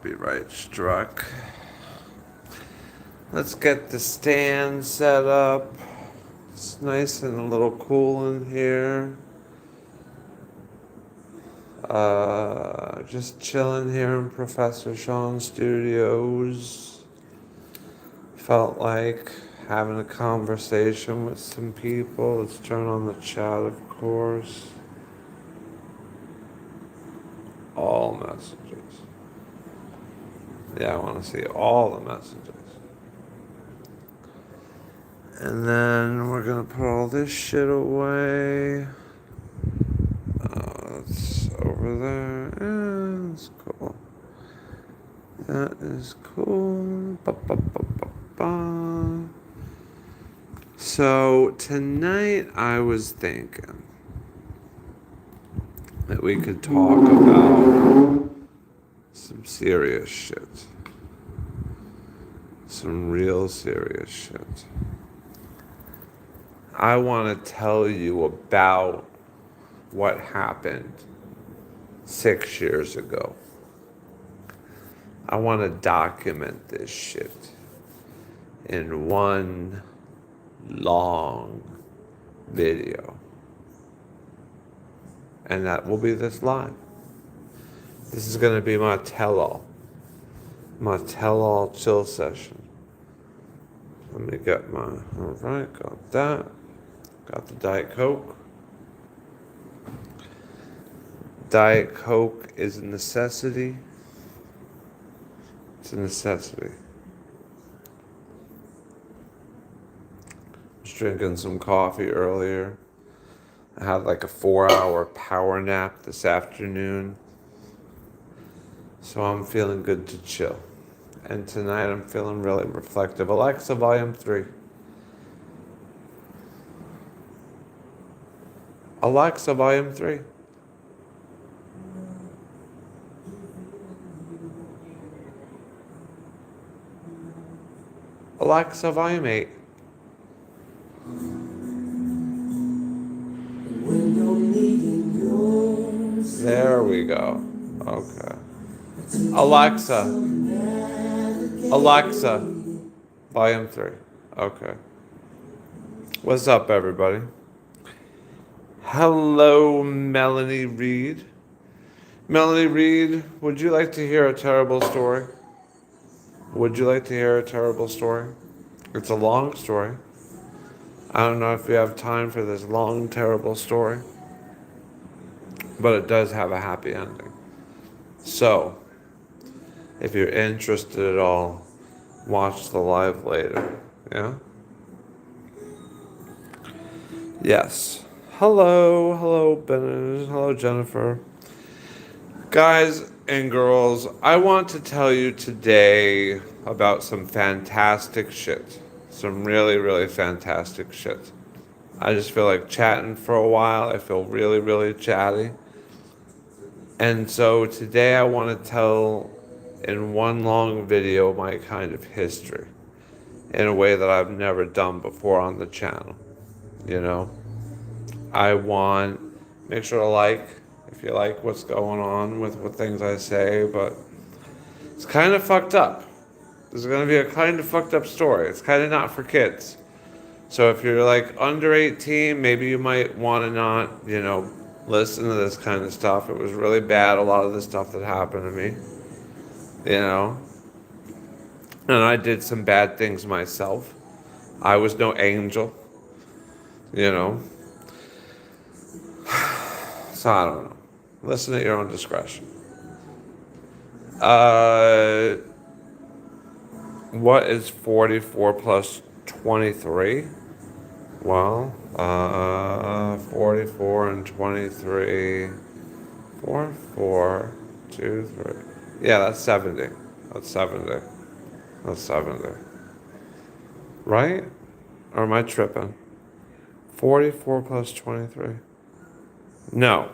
Be right struck. Let's get the stand set up. It's nice and a little cool in here. Just chilling here in Professor Shaun Studios. Felt like having a conversation with some people. Let's turn on the chat, of course. All messages. Yeah, I want to see all the messages. And then we're gonna put all this shit away. It's over there. Yeah, that's cool. That is cool. Ba, ba, ba, ba, ba. So tonight I was thinking that we could talk about some serious shit. Some real serious shit. I want to tell you about what happened 6 years ago. I want to document this shit in one long video. And that will be this live. This is going to be my tell-all chill session. Let me get my, all right, got that. Got the Diet Coke. Diet Coke is a necessity. It's a necessity. I was drinking some coffee earlier. I had like a 4-hour power nap this afternoon. So I'm feeling good to chill. And tonight I'm feeling really reflective. Alexa, volume 3. Alexa, volume 3. Alexa, volume 8. There we go. Okay. Alexa. Alexa. Volume 3. Okay. What's up, everybody? Hello, Melanie Reed. Melanie Reed, would you like to hear a terrible story? Would you like to hear a terrible story? It's a long story. I don't know if you have time for this long, terrible story, but it does have a happy ending. So, if you're interested at all, watch the live later. Yeah? Yes. Hello, Bennett. Hello, Jennifer. Guys and girls, I want to tell you today about some fantastic shit. Some really, really fantastic shit. I just feel like chatting for a while. I feel really, really chatty. And so today I want to tell in one long video my kind of history in a way that I've never done before on the channel. You know, I want, make sure to like if you like what's going on with what things I say, but it's kind of fucked up. This is going to be a kind of fucked up story. It's kind of not for kids. So if you're like under 18, maybe you might want to not, listen to this kind of stuff. It was really bad, a lot of the stuff that happened to me, And I did some bad things myself. I was no angel, So I don't know. Listen at your own discretion. What is 44 plus 23? Well, 44 and 23, 4, 4, 2, 3. Yeah, that's 70. That's 70. That's 70. Right? Or am I tripping? 44 plus 23. No,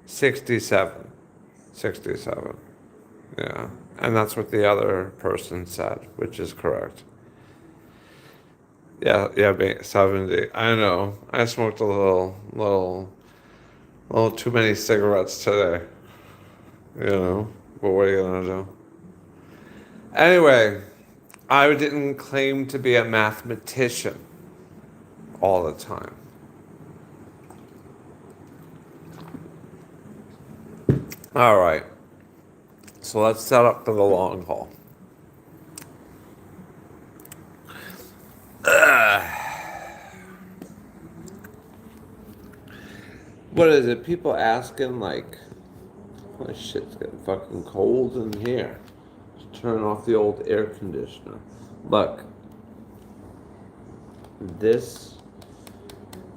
67. 67. Yeah. And that's what the other person said, which is correct. Yeah, 70. I know. I smoked a little too many cigarettes today. But what are you gonna do? Anyway, I didn't claim to be a mathematician all the time. All right, so let's set up for the long haul. What is it? People asking, like, oh shit, it's getting fucking cold in here. Just turn off the old air conditioner. Look, this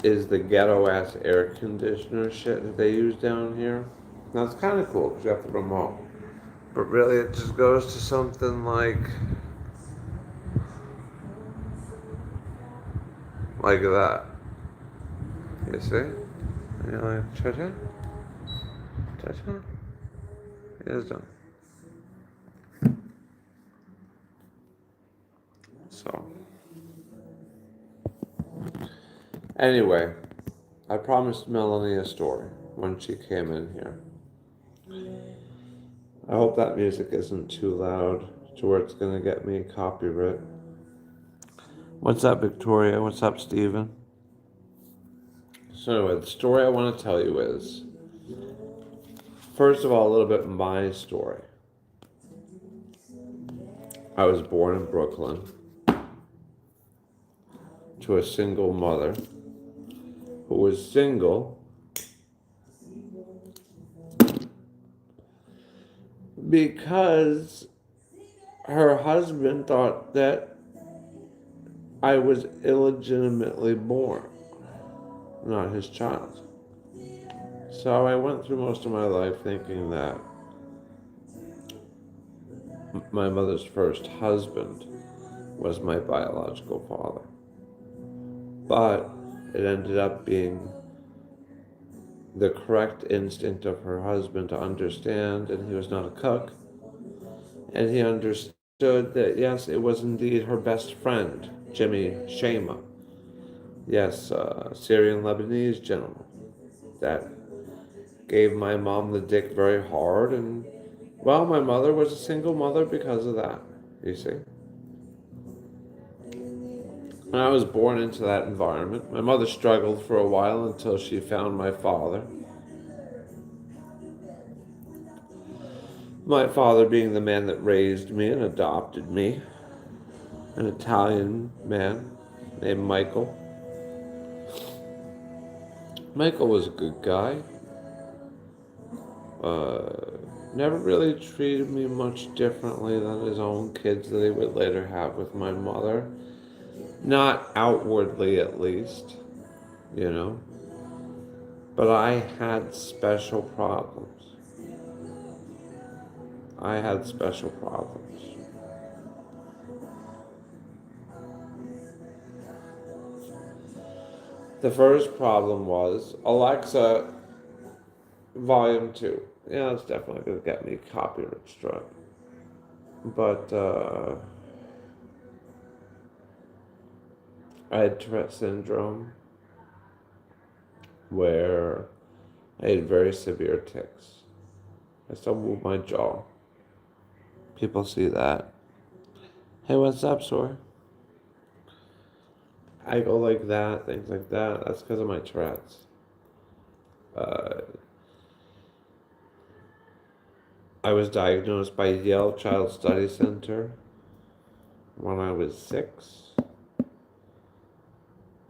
is the ghetto ass air conditioner shit that they use down here. Now it's kind of cool because you have the remote. But really, it just goes to something like that. You see? And you're like, cha-cha? Cha-cha? It is done. So. Anyway, I promised Melanie a story when she came in here. I hope that music isn't too loud to where it's going to get me copyright. What's up, Victoria? What's up, Steven? So anyway, the story I want to tell you is, first of all, a little bit of my story. I was born in Brooklyn to a single mother who was single because her husband thought that I was illegitimately born, not his child. So I went through most of my life thinking that my mother's first husband was my biological father. But it ended up being the correct instinct of her husband to understand, and he was not a cook, and he understood that, yes, it was indeed her best friend, Jimmy Shama. Yes, Syrian Lebanese gentleman that gave my mom the dick very hard, and, well, my mother was a single mother because of that, you see. And I was born into that environment. My mother struggled for a while until she found my father. My father being the man that raised me and adopted me, an Italian man named Michael. Michael was a good guy. Never really treated me much differently than his own kids that he would later have with my mother. Not outwardly, at least, you know. But I had special problems. I had special problems. The first problem was, Alexa, volume 2. Yeah, that's definitely going to get me copyright struck. But I had Tourette syndrome, where I had very severe tics. I still move my jaw. People see that. Hey, what's up, sore? I go like that, things like that. That's because of my Tourette's. I was diagnosed by Yale Child Study Center when I was 6.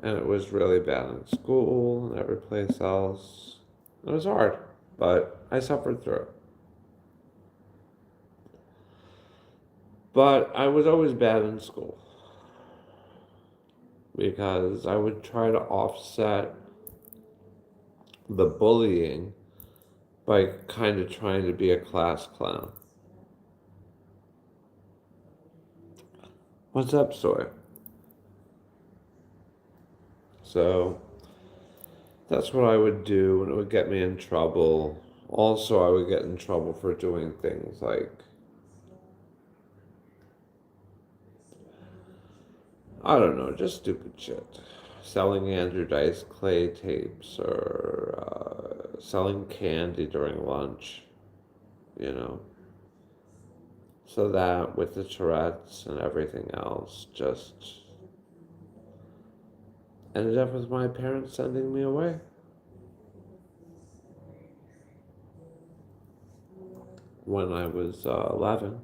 And it was really bad in school and every place else. It was hard, but I suffered through it. But I was always bad in school because I would try to offset the bullying by kind of trying to be a class clown. What's up, Soy? So that's what I would do, and it would get me in trouble. Also, I would get in trouble for doing things like, I don't know, just stupid shit. Selling Andrew Dice Clay tapes or selling candy during lunch, you know. So that with the Tourette's and everything else, just ended up with my parents sending me away. When I was 11,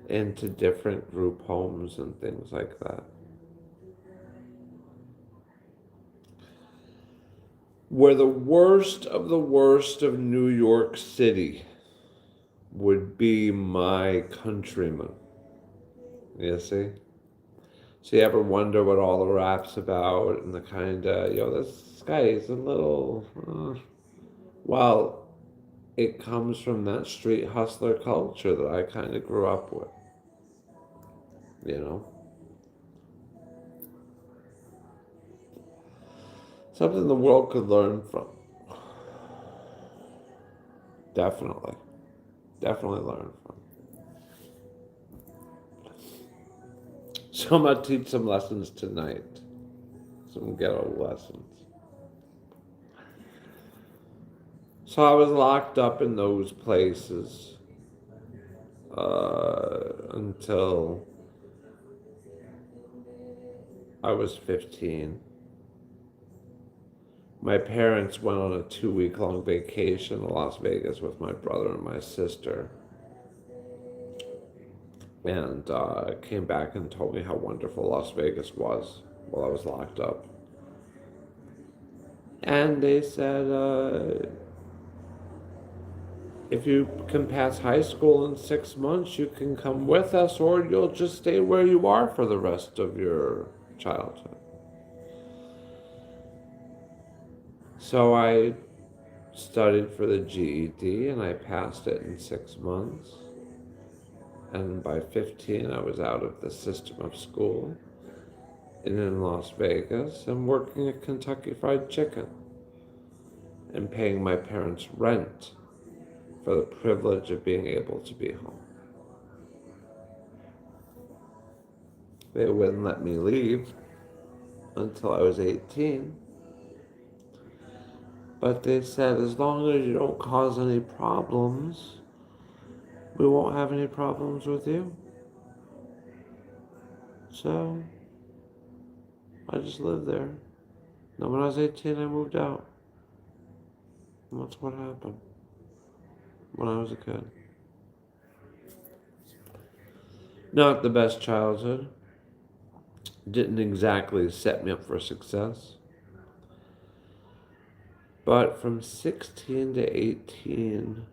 into different group homes and things like that. Where the worst of New York City would be my countrymen. You see? So you ever wonder what all the rap's about and the kind of, this guy is a little, well, it comes from that street hustler culture that I kind of grew up with, you know? Something the world could learn from. Definitely. Definitely learn from. So I'm going to teach some lessons tonight. Some ghetto lessons. So I was locked up in those places until I was 15. My parents went on a 2-week long vacation to Las Vegas with my brother and my sister. And came back and told me how wonderful Las Vegas was while I was locked up. And they said, if you can pass high school in 6 months, you can come with us, or you'll just stay where you are for the rest of your childhood. So I studied for the GED and I passed it in 6 months. And by 15, I was out of the system of school and in Las Vegas and working at Kentucky Fried Chicken and paying my parents rent for the privilege of being able to be home. They wouldn't let me leave until I was 18. But they said, as long as you don't cause any problems, we won't have any problems with you. So I just lived there. Then when I was 18, I moved out. And that's what happened when I was a kid. Not the best childhood. Didn't exactly set me up for success. But from 16 to 18,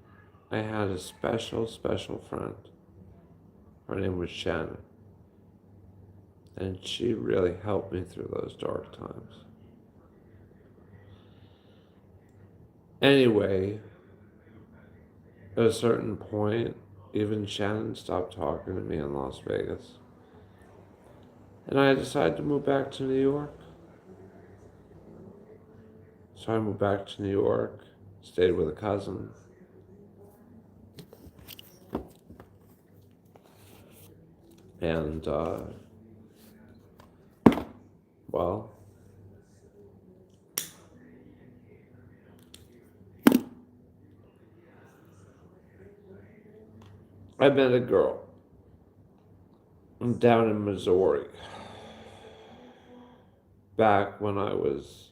I had a special friend. Her name was Shannon. And she really helped me through those dark times. Anyway, at a certain point, even Shannon stopped talking to me in Las Vegas. And I decided to move back to New York. So I moved back to New York, stayed with a cousin. And, well, I met a girl down in Missouri back when I was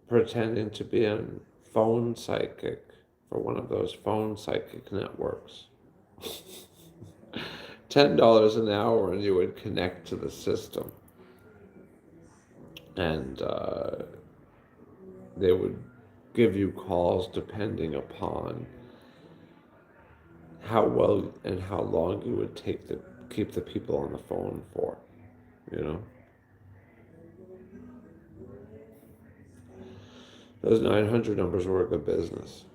pretending to be a phone psychic for one of those phone psychic networks. $10 an hour and you would connect to the system. And they would give you calls depending upon how well and how long you would keep the people on the phone for, you know? Those 900 numbers were a good business.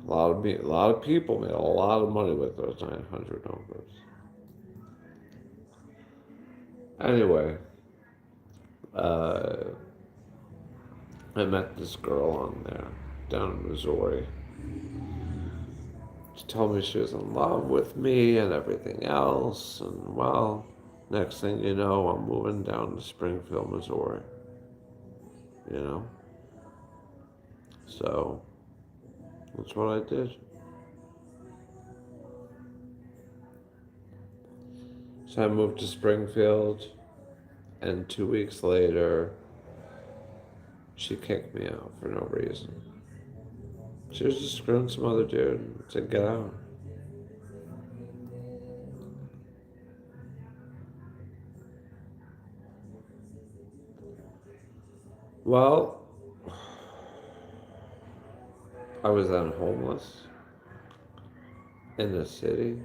A lot of people made a lot of money with those 900 numbers. Anyway, I met this girl on there down in Missouri. She told me she was in love with me and everything else, and well, next thing you know, I'm moving down to Springfield, Missouri. You know? So That's what I did. So I moved to Springfield, and 2 weeks later, she kicked me out for no reason. She was just screwing some other dude and said, get out. Well, I was then homeless in the city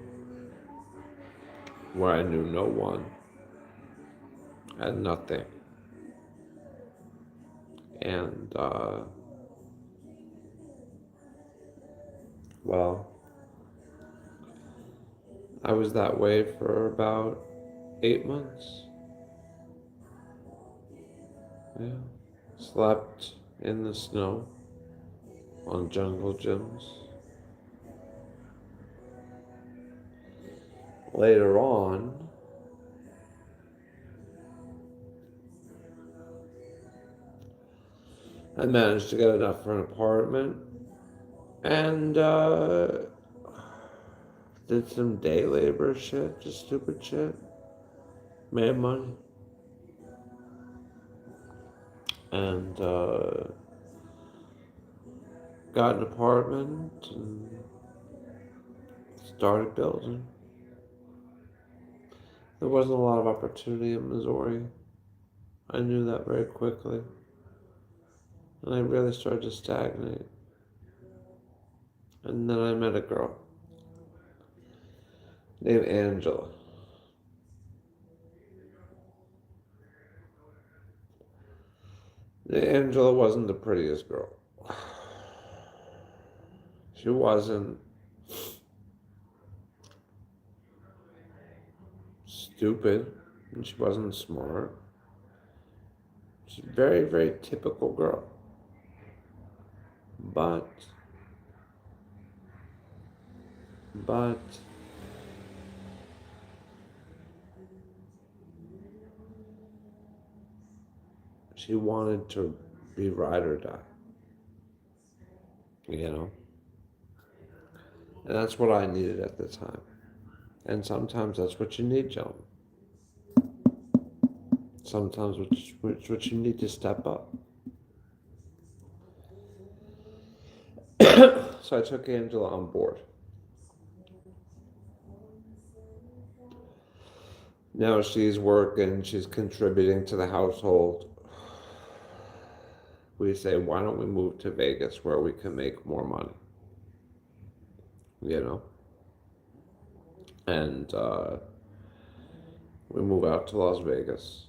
where I knew no one, had nothing. And, well, I was that way for about 8 months. Yeah. Slept in the snow on jungle gyms. Later on, I managed to get enough for an apartment and did some day labor shit, just stupid shit. Made money. And got an apartment and started building. There wasn't a lot of opportunity in Missouri. I knew that very quickly. And I really started to stagnate. And then I met a girl named Angela. Angela wasn't the prettiest girl. She wasn't stupid, and she wasn't smart. She's a very, very typical girl. But she wanted to be ride or die, you know? And that's what I needed at the time. And sometimes that's what you need, gentlemen. Sometimes it's what you need to step up. So I took Angela on board. Now she's working, she's contributing to the household. We say, why don't we move to Vegas where we can make more money? You know? And we move out to Las Vegas.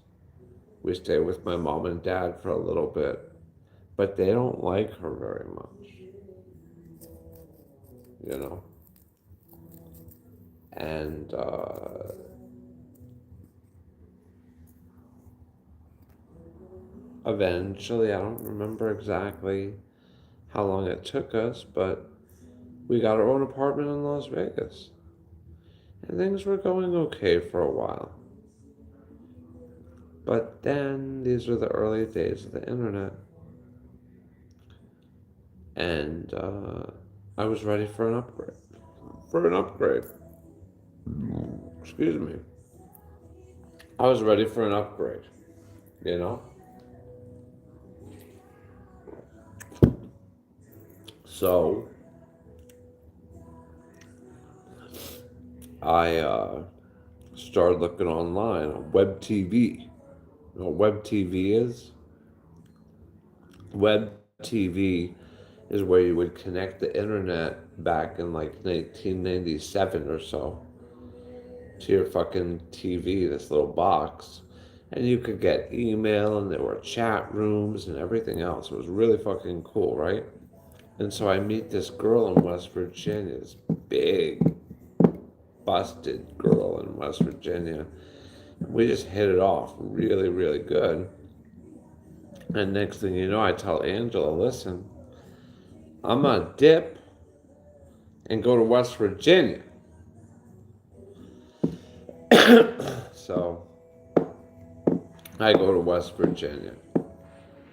We stay with my mom and dad for a little bit, but they don't like her very much. You know? And eventually, I don't remember exactly how long it took us, but we got our own apartment in Las Vegas. And things were going okay for a while. But then, these were the early days of the internet. And I was ready for an upgrade. Excuse me. I was ready for an upgrade, you know? So, I started looking online on web TV. You know what web TV is? Web TV is where you would connect the internet back in like 1997 or so to your fucking TV, this little box. And you could get email and there were chat rooms and everything else. It was really fucking cool, right? And so I meet this girl in West Virginia, this big, busted girl in West Virginia. We just hit it off really, really good. And next thing you know, I tell Angela, listen, I'm gonna dip and go to West Virginia. So I go to West Virginia,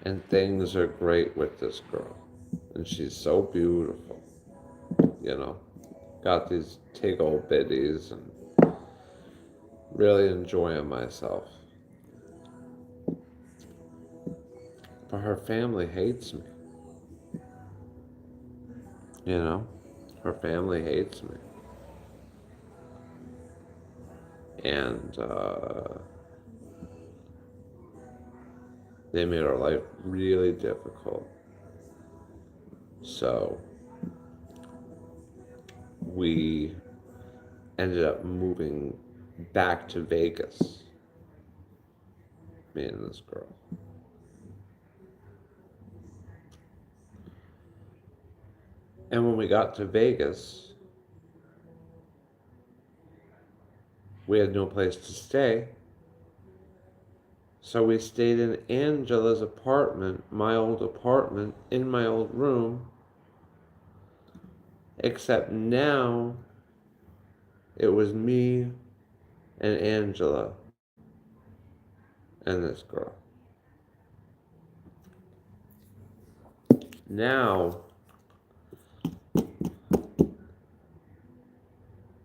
and things are great with this girl. And she's so beautiful. you know. Got these tig old biddies and really enjoying myself. But her family hates me, you know. Her family hates me. And they made our life really difficult. So we ended up moving back to Vegas, me and this girl. And when we got to Vegas, we had no place to stay. So we stayed in Angela's apartment, my old apartment, in my old room. Except now it was me and Angela and this girl. Now,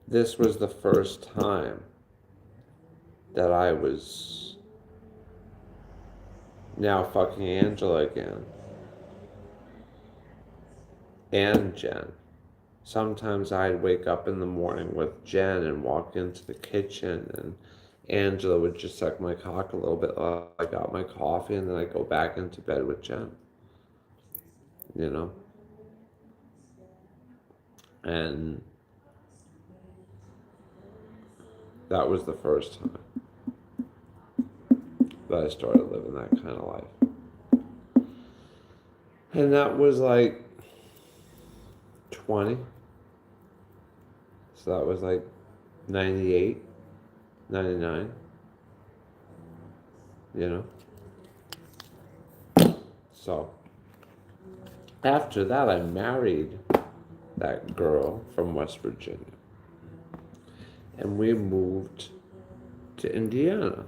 this was the first time that I was now fucking Angela again. And Jen. Sometimes I'd wake up in the morning with Jen and walk into the kitchen, and Angela would just suck my cock a little bit while I got my coffee, and then I'd go back into bed with Jen. You know? And that was the first time that I started living that kind of life. And that was like 20. So that was like 98, 99. You know? So after that, I married that girl from West Virginia. And we moved to Indiana.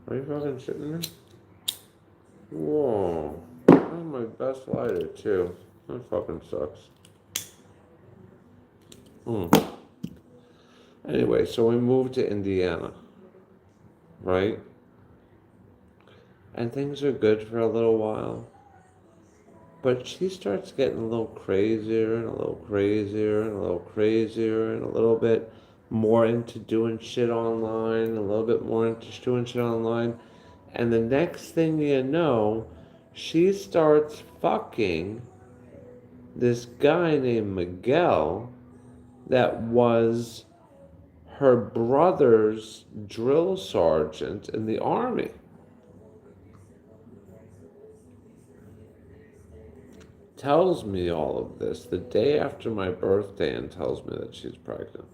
Are you fucking sitting there? Whoa. That's my best lighter, too. That fucking sucks. Anyway, so we moved to Indiana. Right? And things are good for a little while. But she starts getting a little crazier and a little crazier and a little crazier and a little bit more into doing shit online, a little bit more into doing shit online. And the next thing you know, she starts fucking this guy named Miguel that was her brother's drill sergeant in the army. Tells me all of this the day after my birthday and tells me that she's pregnant.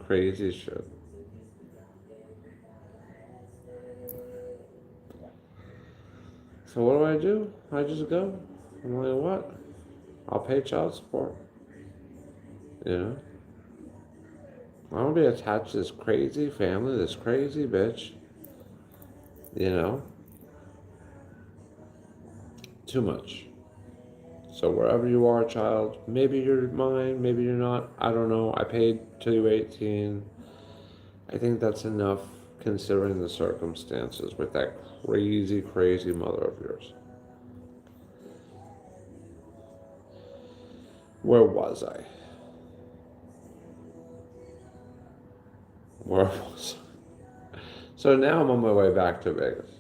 Crazy shit. So what do? I just go. I'm like, what? I'll pay child support. You know? I don't be attached to this crazy family, this crazy bitch. You know? Too much. So wherever you are, child, maybe you're mine, maybe you're not. I don't know. I paid till you were 18. I think that's enough considering the circumstances with that crazy, crazy mother of yours. Where was I? Where was I? So now I'm on my way back to Vegas.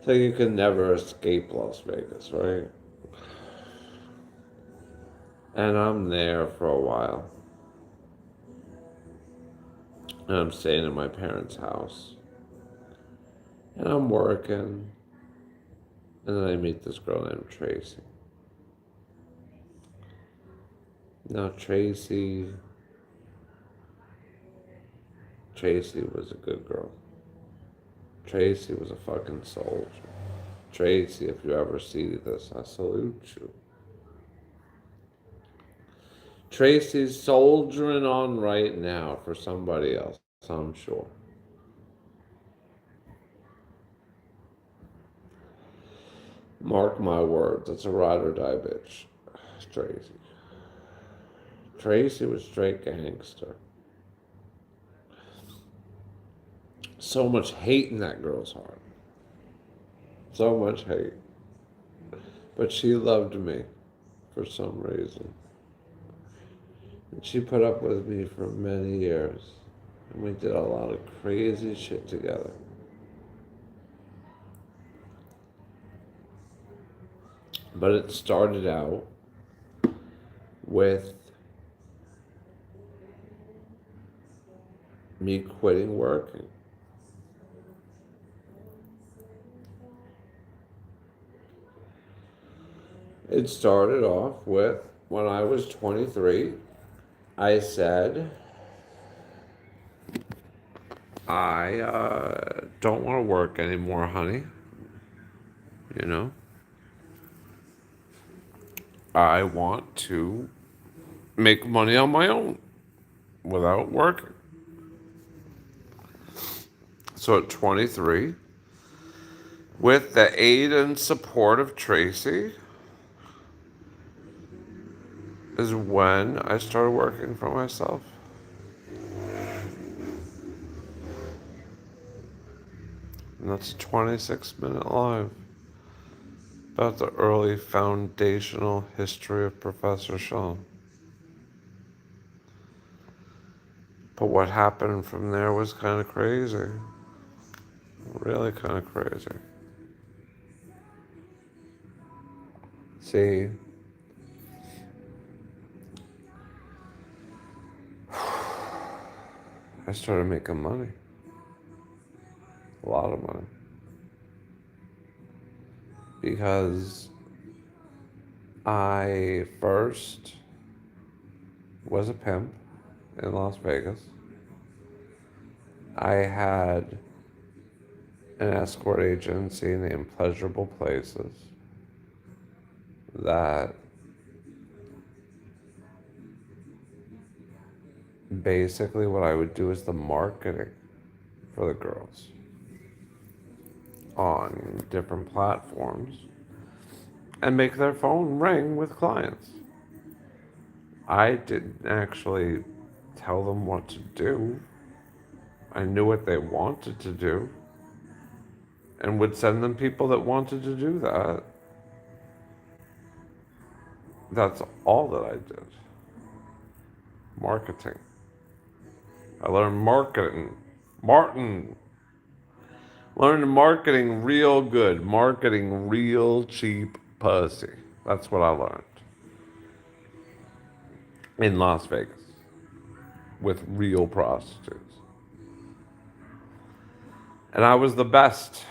So you can never escape Las Vegas, right? And I'm there for a while. And I'm staying in my parents' house. And I'm working. And then I meet this girl named Tracy. Now Tracy was a good girl. Tracy was a fucking soldier. Tracy, if you ever see this, I salute you. Tracy's soldiering on right now for somebody else. I'm sure. Mark my words, it's a ride or die bitch. Tracy. Tracy was straight gangster. So much hate in that girl's heart. So much hate. But she loved me for some reason. And she put up with me for many years. And we did a lot of crazy shit together. But it started out with me quitting working. It started off with when I was 23, I said, I don't want to work anymore, honey. You know, I want to make money on my own without working. So at 23, with the aid and support of Tracy, is when I started working for myself. And that's a 26-minute live about the early foundational history of Professor Shaun. But what happened from there was kind of crazy. Really kind of crazy. See, I started making money. A lot of money. Because I first was a pimp in Las Vegas. I had an escort agency named Pleasurable Places that basically what I would do is the marketing for the girls on different platforms and make their phone ring with clients. I didn't actually tell them what to do. I knew what they wanted to do and would send them people that wanted to do that. That's all that I did. Marketing. I learned marketing. Martin. Learned marketing real good. Marketing real cheap pussy. That's what I learned. In Las Vegas. With real prostitutes. And I was the best.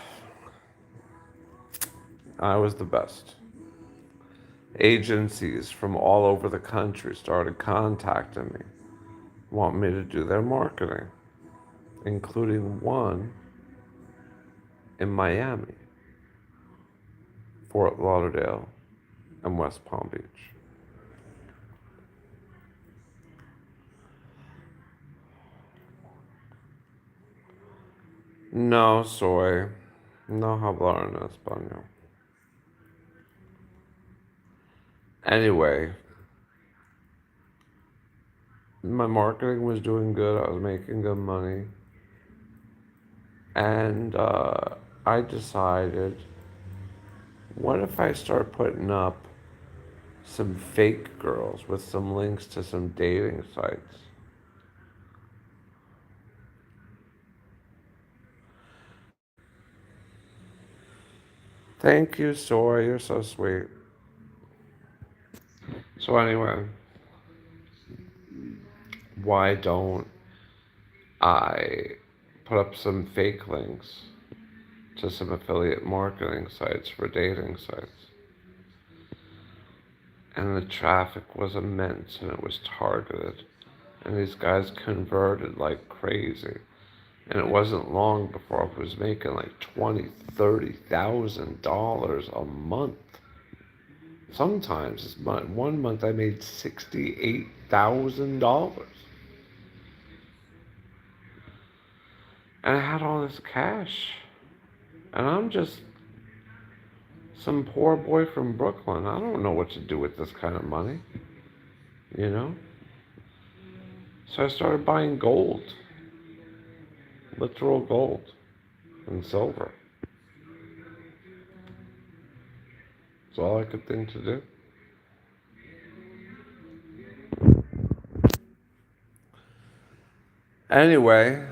I was the best. Agencies from all over the country started contacting me, want me to do their marketing, including one in Miami, Fort Lauderdale, and West Palm Beach. No soy, no hablar en español. Anyway, my marketing was doing good. I was making good money. And I decided, what if I start putting up some fake girls with some links to some dating sites? Thank you, Soy. You're so sweet. So anyway, why don't I put up some fake links to some affiliate marketing sites for dating sites? And the traffic was immense and it was targeted. And these guys converted like crazy. And it wasn't long before I was making like $20,000, $30,000 a month. Sometimes, one month I made $68,000. And I had all this cash. And I'm just some poor boy from Brooklyn. I don't know what to do with this kind of money, you know? So I started buying gold, literal gold and silver. It's all I could think to do. Anyway,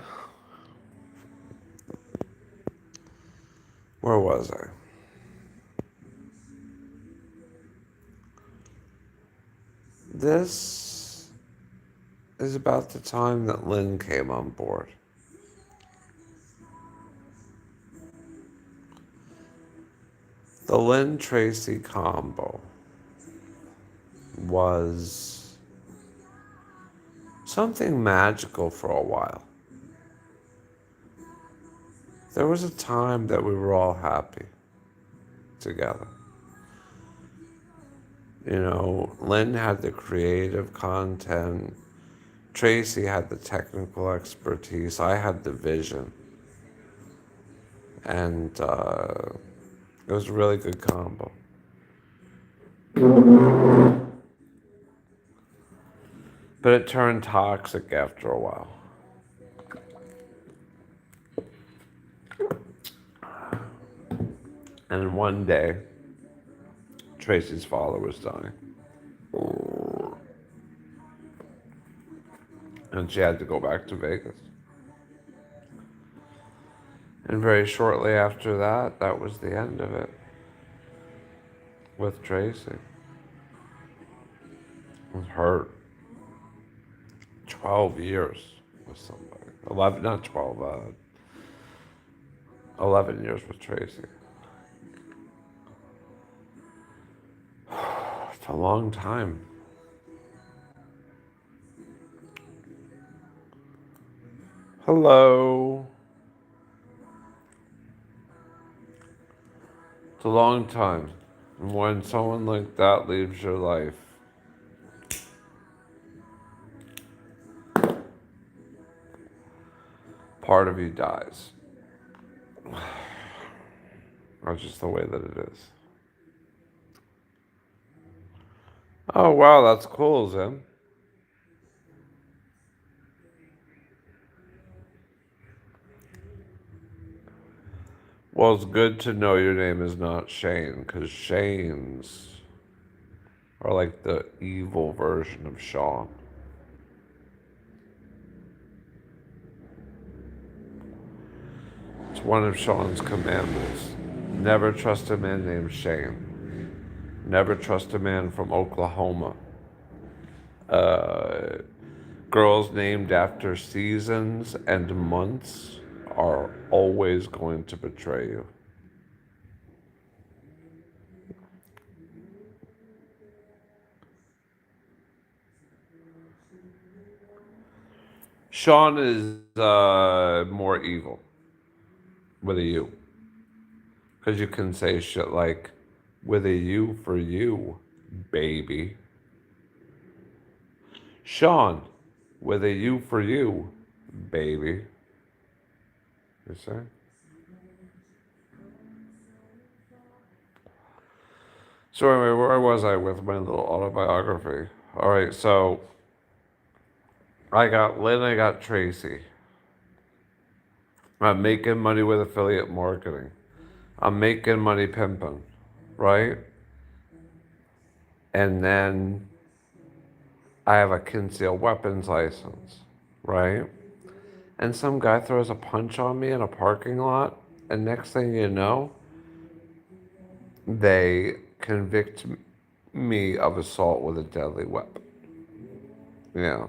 where was I? This is about the time that Lynn came on board. The Lynn Tracy combo was something magical for a while. There was a time that we were all happy together. You know, Lynn had the creative content, Tracy had the technical expertise, I had the vision. And it was a really good combo. But it turned toxic after a while. And one day, Tracy's father was dying. And she had to go back to Vegas. And very shortly after that, that was the end of it with Tracy. I was hurt. 12 years with somebody. 11, not 12, 11 years with Tracy. It's a long time. Hello. It's a long time. And when someone like that leaves your life, part of you dies. That's just the way that it is. Oh, wow, that's cool, Zim. Well, it's good to know your name is not Shane, because Shanes are like the evil version of Shaun. It's one of Shaun's commandments. Never trust a man named Shane. Never trust a man from Oklahoma. Girls named after seasons and months are always going to betray you. Shaun is more evil with a U. Because you can say shit like, with a U for you, baby. Shaun, with a U for you, baby. You see? So anyway, where was I with my little autobiography? All right, so I got Lynn, I got Tracy. I'm making money with affiliate marketing. I'm making money pimping, right? And then I have a concealed weapons license, right? And some guy throws a punch on me in a parking lot, and next thing you know, they convict me of assault with a deadly weapon. Yeah.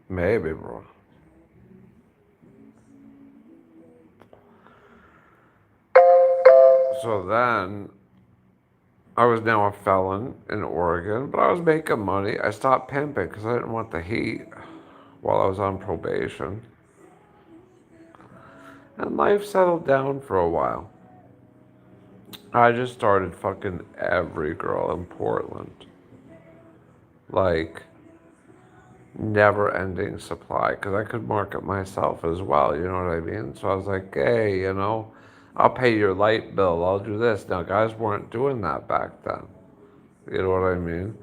Maybe, bro. So then, I was now a felon in Oregon, but I was making money. I stopped pimping because I didn't want the heat while I was on probation. And life settled down for a while. I just started fucking every girl in Portland. like never-ending supply because I could market myself as well, you know what I mean? So I was like, hey, I'll pay your light bill, I'll do this. Now, guys weren't doing that back then, you know what I mean?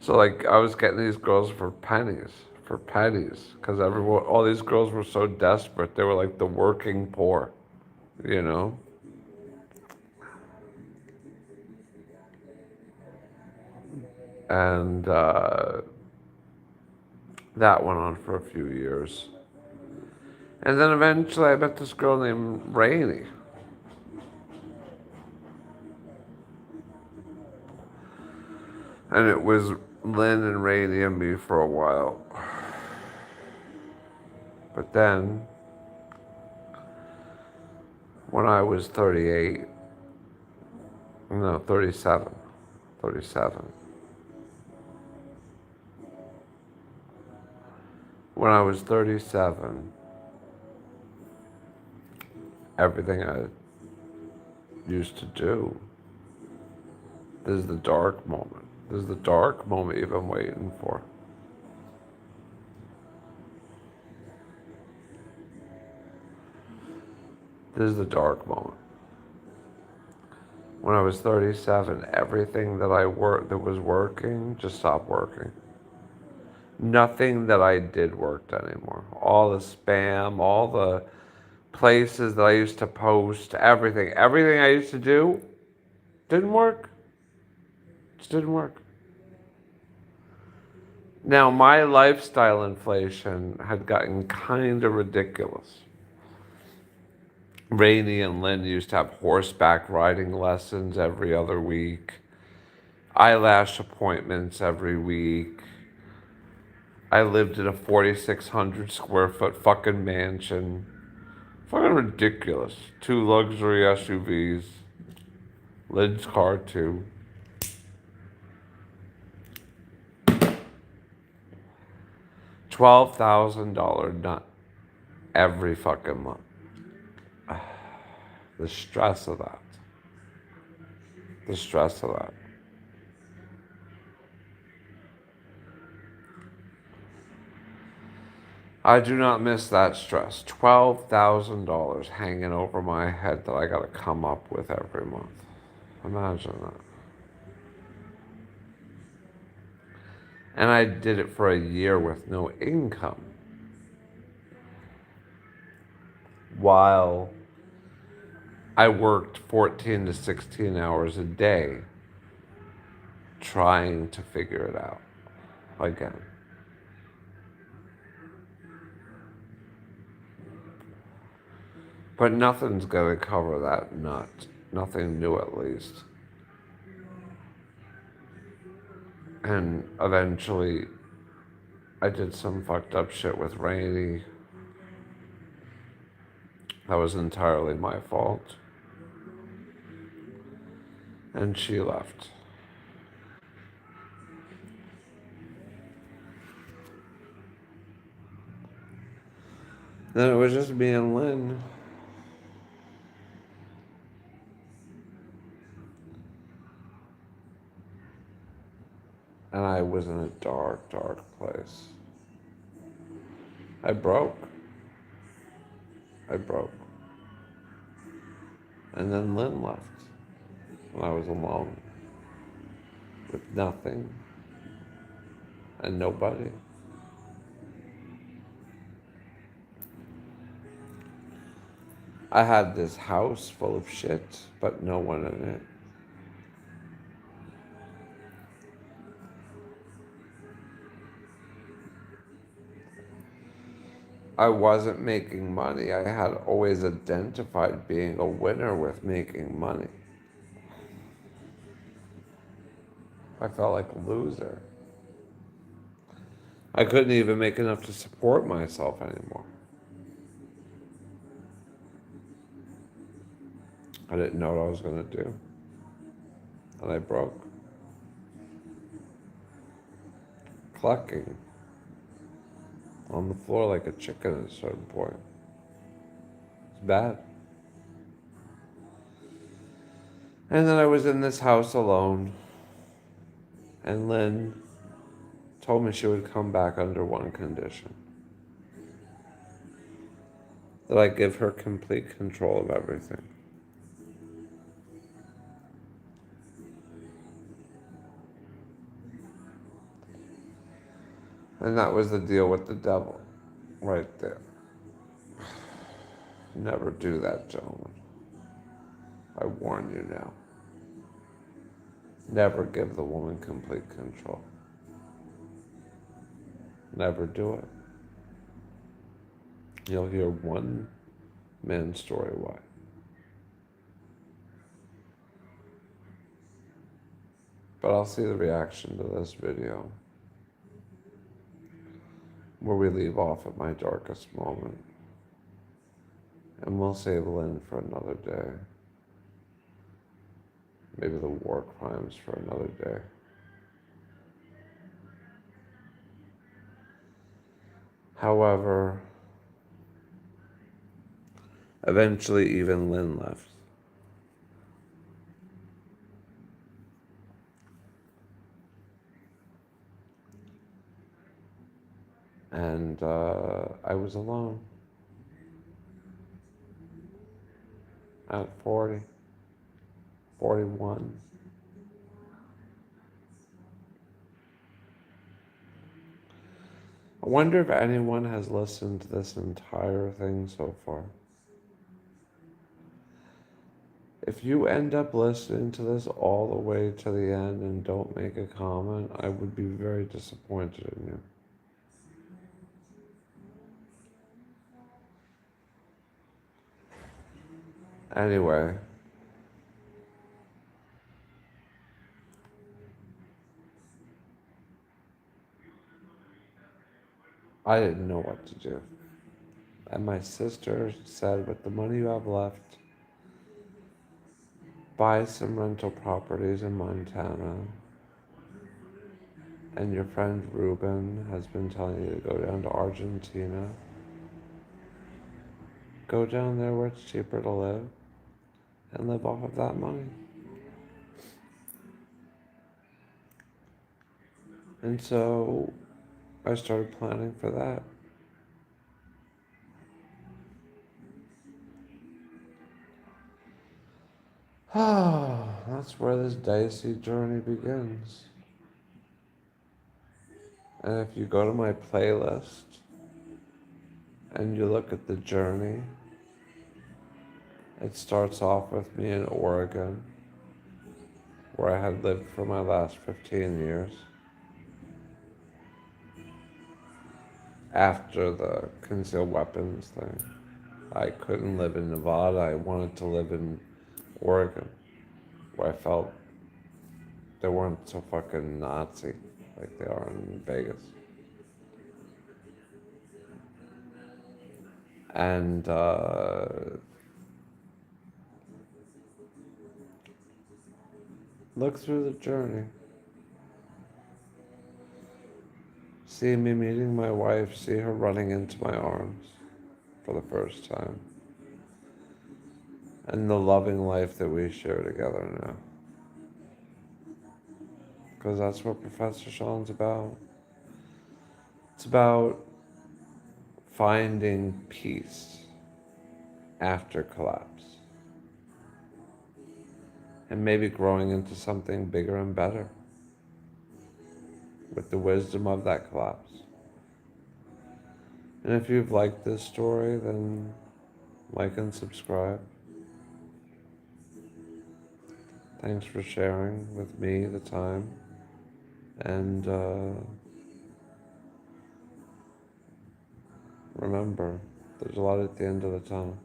So like I was getting these girls for pennies, because all these girls were so desperate. They were like the working poor, you know? And that went on for a few years. And then eventually I met this girl named Rainey. And it was Lynn and Rainey and me for a while. But then, when I was 38, no, 37, 37. When I was 37, everything I used to do, this is the dark moment. This is the dark moment you've been waiting for. This is the dark moment. When I was 37, everything that that was working just stopped working. Nothing that I did worked anymore. All the spam, all the places that I used to post, everything I used to do didn't work. Just didn't work. Now, my lifestyle inflation had gotten kind of ridiculous. Rainey and Lynn used to have horseback riding lessons every other week, eyelash appointments every week. I lived in a 4,600 square foot fucking mansion. Fucking ridiculous. 2 luxury SUVs. Lynn's car too. $12,000 nut every fucking month. The stress of that. The stress of that. I do not miss that stress. $12,000 hanging over my head that I gotta come up with every month. Imagine that. And I did it for a year with no income. While I worked 14 to 16 hours a day trying to figure it out again. But nothing's gonna cover that nut. Nothing new, at least. And eventually, I did some fucked up shit with Rainey. That was entirely my fault. And she left. Then it was just me and Lynn. And I was in a dark, dark place. I broke. And then Lynn left. And I was alone. With nothing. And nobody. I had this house full of shit, but no one in it. I wasn't making money. I had always identified being a winner with making money. I felt like a loser. I couldn't even make enough to support myself anymore. I didn't know what I was going to do. And I broke. Clucking on the floor like a chicken at a certain point. It's bad. And then I was in this house alone. And Lynn told me she would come back under one condition: that I give her complete control of everything. And that was the deal with the devil, right there. Never do that, gentlemen. I warn you now. Never give the woman complete control. Never do it. You'll hear one man's story why. But I'll see the reaction to this video, where we leave off at my darkest moment. And we'll save Lynn for another day. Maybe the war crimes for another day. However, eventually even Lynn left. And I was alone at 40, 41. I wonder if anyone has listened to this entire thing so far. If you end up listening to this all the way to the end and don't make a comment, I would be very disappointed in you. Anyway, I didn't know what to do. And my sister said, with the money you have left, buy some rental properties in Montana. And your friend Ruben has been telling you to go down to Argentina. Go down there where it's cheaper to live and live off of that money. And so I started planning for that. That's where this dicey journey begins. And if you go to my playlist and you look at the journey, it starts off with me in Oregon, where I had lived for my last 15 years. After the concealed weapons thing, I couldn't live in Nevada. I wanted to live in Oregon, where I felt they weren't so fucking Nazi like they are in Vegas. And look through the journey. See me meeting my wife, see her running into my arms for the first time. And the loving life that we share together now. Because that's what Professor Shaun's about. It's about finding peace after collapse. And maybe growing into something bigger and better with the wisdom of that collapse. And if you've liked this story, then like and subscribe. Thanks for sharing with me the time. And remember, there's a light at the end of the tunnel.